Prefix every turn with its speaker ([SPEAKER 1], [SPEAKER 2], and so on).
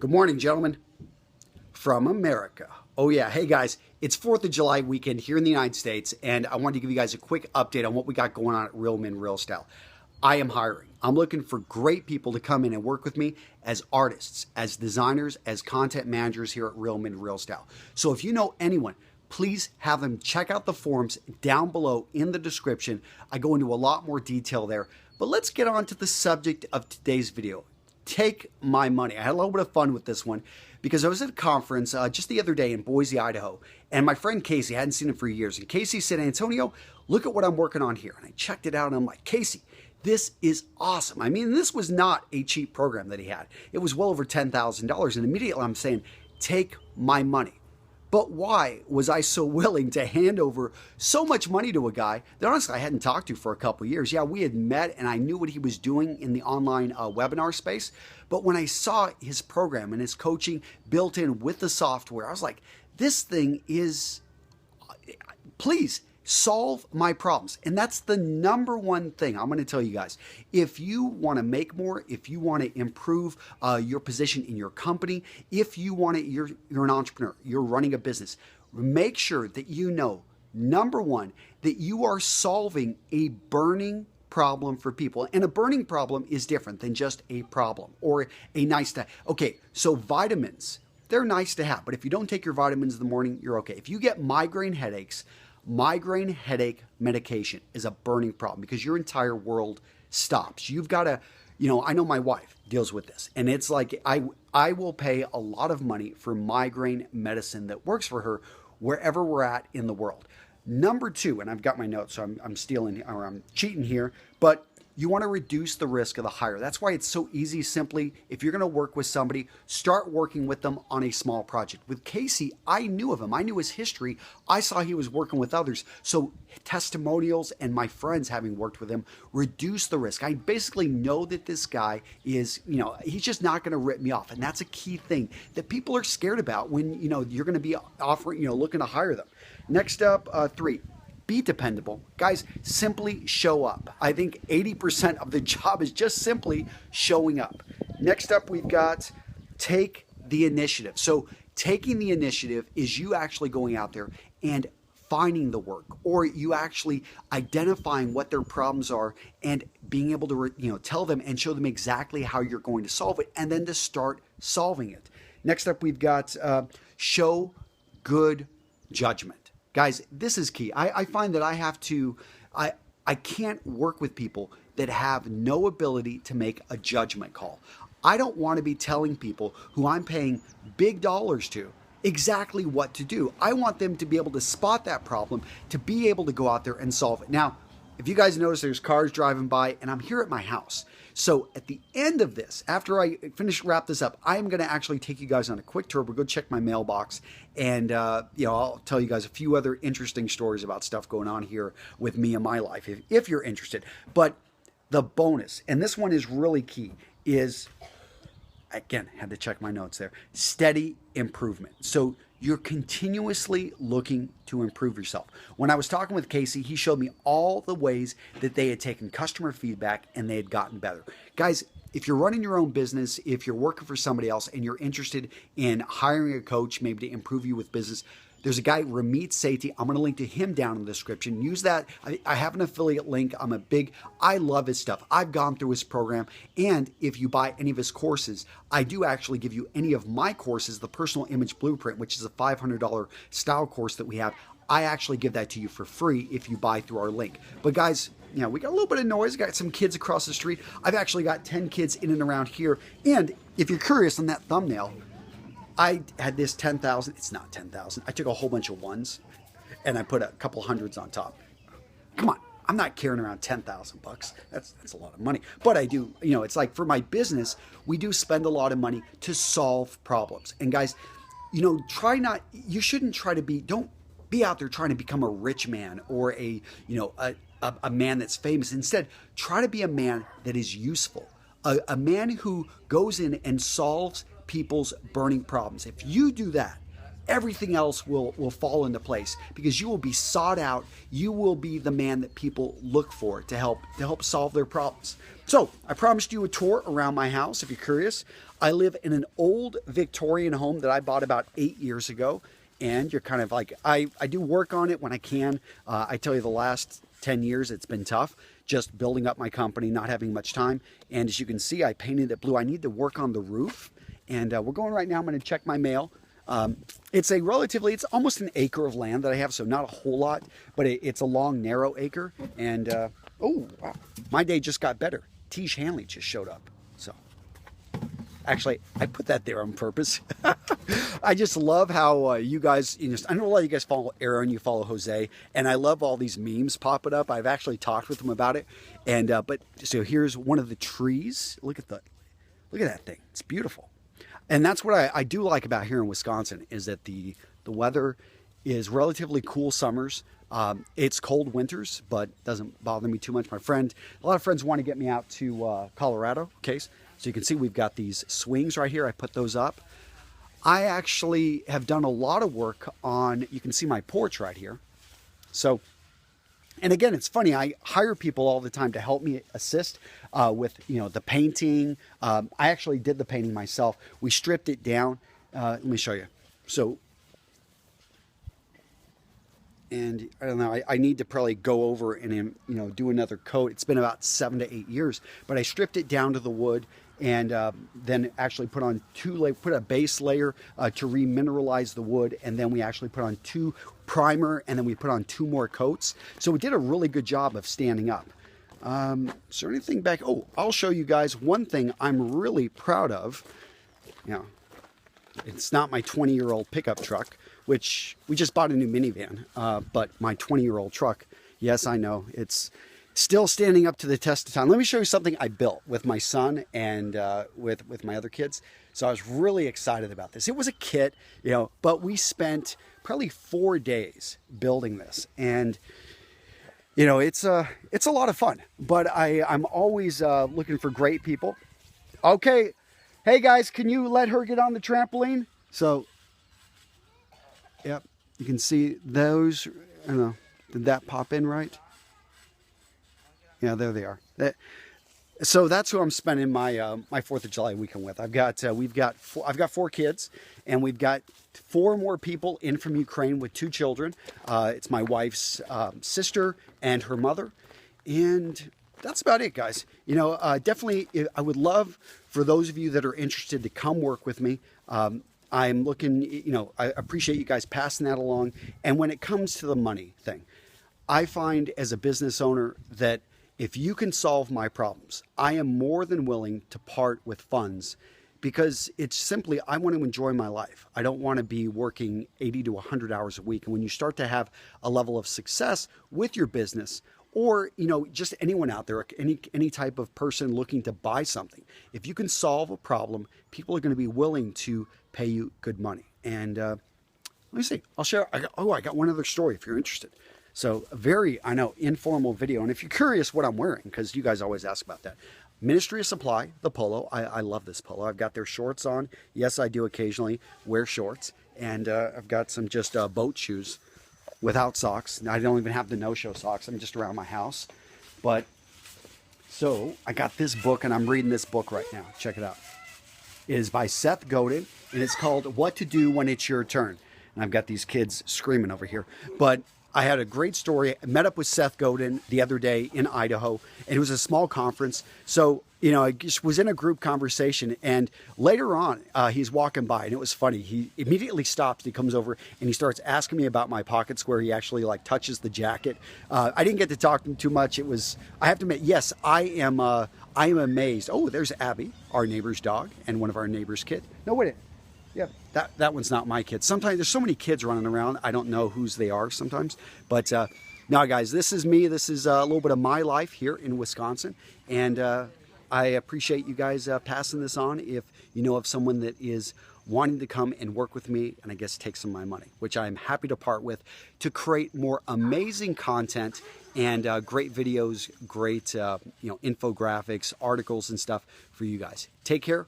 [SPEAKER 1] Good morning, gentlemen, from America. Oh yeah, hey guys, it's 4th of July weekend here in the United States, and I wanted to give you guys a quick update on what we got going on at Real Men Real Style. I am hiring. I'm looking for great people to come in and work with me as artists, as designers, as content managers here at Real Men Real Style. So if you know anyone, please have them check out the forums down below in the description. I go into a lot more detail there, but let's get on to the subject of today's video. Take my money. I had a little bit of fun with this one because I was at a conference just the other day in Boise, Idaho, and my friend Casey, I hadn't seen him for years, and Casey said, Antonio, look at what I'm working on here. And I checked it out, and I'm like, Casey, this is awesome. I mean, this was not a cheap program that he had. It was well over $10,000, and immediately I'm saying, take my money. But why was I so willing to hand over so much money to a guy that honestly I hadn't talked to for a couple of years? Yeah, we had met and I knew what he was doing in the online webinar space. But when I saw his program and his coaching built in with the software, I was like, this thing is, please solve my problems. And that's the number one thing I'm going to tell you guys. If you want to make more, if you want to improve your position in your company, if you want to, you're an entrepreneur, you're running a business, make sure that you know, number one, that you are solving a burning problem for people. And a burning problem is different than just a problem or a nice to. Okay, so vitamins, they're nice to have, but if you don't take your vitamins in the morning, you're okay. If you get migraine headaches, migraine headache medication is a burning problem because your entire world stops. You've got to, I know my wife deals with this, and it's like I will pay a lot of money for migraine medicine that works for her wherever we're at in the world. Number two, and I've got my notes, so I'm stealing or I'm cheating here, but you want to reduce the risk of the hire. That's why it's so easy. Simply, if you're going to work with somebody, start working with them on a small project. With Casey, I knew of him. I knew his history. I saw he was working with others. So testimonials and my friends having worked with him reduce the risk. I basically know that this guy is, he's just not going to rip me off. And that's a key thing that people are scared about when, you're going to be offering, looking to hire them. Next up, 3. Be dependable. Guys, simply show up. I think 80% of the job is just simply showing up. Next up, we've got take the initiative. So taking the initiative is you actually going out there and finding the work, or you actually identifying what their problems are and being able to tell them and show them exactly how you're going to solve it, and then to start solving it. Next up, we've got show good judgment. Guys, this is key. I find that I can't work with people that have no ability to make a judgment call. I don't want to be telling people who I'm paying big dollars to exactly what to do. I want them to be able to spot that problem, to be able to go out there and solve it. Now, if you guys notice, there's cars driving by, and I'm here at my house. So at the end of this, after I wrap this up, I am going to actually take you guys on a quick tour. We'll go check my mailbox, and I'll tell you guys a few other interesting stories about stuff going on here with me and my life, if you're interested. But the bonus, and this one is really key, is, again, had to check my notes there, steady improvement. So you're continuously looking to improve yourself. When I was talking with Casey, he showed me all the ways that they had taken customer feedback and they had gotten better. Guys, if you're running your own business, if you're working for somebody else and you're interested in hiring a coach maybe to improve you with business, there's a guy, Ramit Sethi. I'm going to link to him down in the description. Use that. I have an affiliate link. I love his stuff. I've gone through his program. And if you buy any of his courses, I do actually give you any of my courses, the Personal Image Blueprint, which is a $500 style course that we have. I actually give that to you for free if you buy through our link. But guys, we got a little bit of noise. Got some kids across the street. I've actually got 10 kids in and around here. And if you're curious on that thumbnail, I had this 10,000. It's not 10,000. I took a whole bunch of ones and I put a couple hundreds on top. Come on. I'm not carrying around $10,000. That's a lot of money. But I do, it's like for my business, we do spend a lot of money to solve problems. And guys, you shouldn't try to don't be out there trying to become a rich man or a man that's famous. Instead, try to be a man that is useful. A man who goes in and solves people's burning problems. If you do that, everything else will fall into place because you will be sought out. You will be the man that people look for to help solve their problems. So I promised you a tour around my house if you're curious. I live in an old Victorian home that I bought about 8 years ago. And you're kind of like, I do work on it when I can. I tell you the last 10 years it's been tough just building up my company, not having much time. And as you can see, I painted it blue. I need to work on the roof. And we're going right now. I'm going to check my mail. It's almost an acre of land that I have, so not a whole lot, but it's a long, narrow acre. And, oh, wow, my day just got better. Tiege Hanley just showed up. So, actually, I put that there on purpose. I just love how you guys, I know a lot of you guys follow Aaron, you follow Jose, and I love all these memes popping up. I've actually talked with them about it. And, so here's one of the trees. Look at that thing. It's beautiful. And that's what I do like about here in Wisconsin is that the weather is relatively cool summers. It's cold winters, but doesn't bother me too much. A lot of friends want to get me out to Colorado. Okay, so you can see we've got these swings right here. I put those up. I actually have done a lot of work on, you can see my porch right here. So, and again, it's funny, I hire people all the time to help me assist with, the painting. I actually did the painting myself. We stripped it down. Let me show you. So, and I don't know, I need to probably go over and, do another coat. It's been about 7 to 8 years, but I stripped it down to the wood and then actually put on put a base layer to remineralize the wood. And then we actually put on 2 primer, and then we put on 2 more coats. So we did a really good job of standing up. Is there anything back? Oh, I'll show you guys one thing I'm really proud of. It's not my 20-year-old pickup truck, which we just bought a new minivan, but my 20-year-old truck, yes, I know, it's still standing up to the test of time. Let me show you something I built with my son and with my other kids. So I was really excited about this. It was a kit, but we spent probably 4 days building this. And, it's a lot of fun. But I'm always looking for great people. Okay, hey guys, can you let her get on the trampoline? So, yep, you can see those. I don't know, did that pop in right? Yeah, there they are. So that's who I'm spending my my 4th of July weekend with. I've got 4 kids, and we've got 4 more people in from Ukraine with 2 children. It's my wife's sister and her mother, and that's about it, guys. Definitely, I would love for those of you that are interested to come work with me. I'm looking, I appreciate you guys passing that along. And when it comes to the money thing, I find as a business owner that if you can solve my problems, I am more than willing to part with funds, because it's simply, I want to enjoy my life. I don't want to be working 80 to 100 hours a week. And when you start to have a level of success with your business, or, just anyone out there, any type of person looking to buy something, if you can solve a problem, people are going to be willing to pay you good money. And let me see, I'll share. I got one other story if you're interested. So a very, I know, informal video. And if you're curious what I'm wearing, because you guys always ask about that, Ministry of Supply, the polo. I love this polo. I've got their shorts on. Yes, I do occasionally wear shorts. And I've got some just boat shoes without socks. I don't even have the no-show socks. I'm just around my house. But, so, I got this book, and I'm reading this book right now. Check it out. It is by Seth Godin, and it's called What to Do When It's Your Turn. And I've got these kids screaming over here. But I had a great story. I met up with Seth Godin the other day in Idaho, and it was a small conference. So, I just was in a group conversation, and later on, he's walking by, and it was funny. He immediately stops, he comes over, and he starts asking me about my pocket square. He actually touches the jacket. I didn't get to talk to him too much. I have to admit, yes, I am amazed. Oh, there's Abby, our neighbor's dog, and one of our neighbor's kids. No, wait. Yeah, that one's not my kid. Sometimes there's so many kids running around, I don't know whose they are sometimes. But now, guys, this is me. This is a little bit of my life here in Wisconsin. And I appreciate you guys passing this on. If you know of someone that is wanting to come and work with me and I guess take some of my money, which I'm happy to part with, to create more amazing content and great videos, great infographics, articles and stuff for you guys. Take care.